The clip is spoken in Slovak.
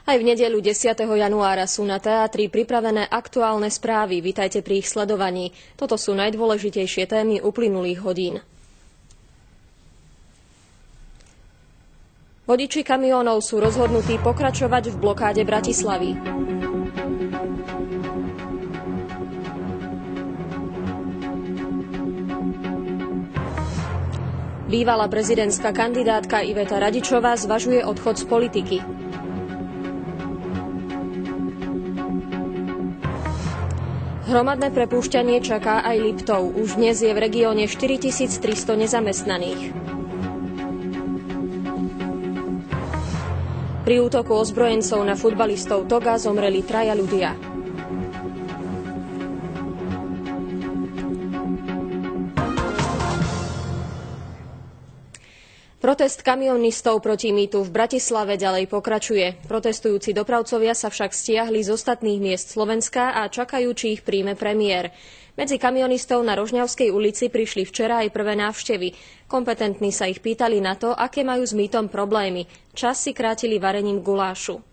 Aj v nedeľu 10. januára sú na teatri pripravené aktuálne správy. Vitajte pri ich sledovaní. Toto sú najdôležitejšie témy uplynulých hodín. Vodiči kamiónov sú rozhodnutí pokračovať v blokáde Bratislavy. Bývalá prezidentská kandidátka Iveta Radičová zvažuje odchod z politiky. Hromadné prepúšťanie čaká aj Liptov. Už dnes je v regióne 4300 nezamestnaných. Pri útoku ozbrojencov na futbalistov Toga zomreli 3 ľudia. Protest kamionistov proti mýtu v Bratislave ďalej pokračuje. Protestujúci dopravcovia sa však stiahli z ostatných miest Slovenska a čakajú, či ich príjme premiér. Medzi kamionistov na Rožňavskej ulici prišli včera aj prvé návštevy. Kompetentní sa ich pýtali na to, aké majú s mýtom problémy. Čas si krátili varením gulášu.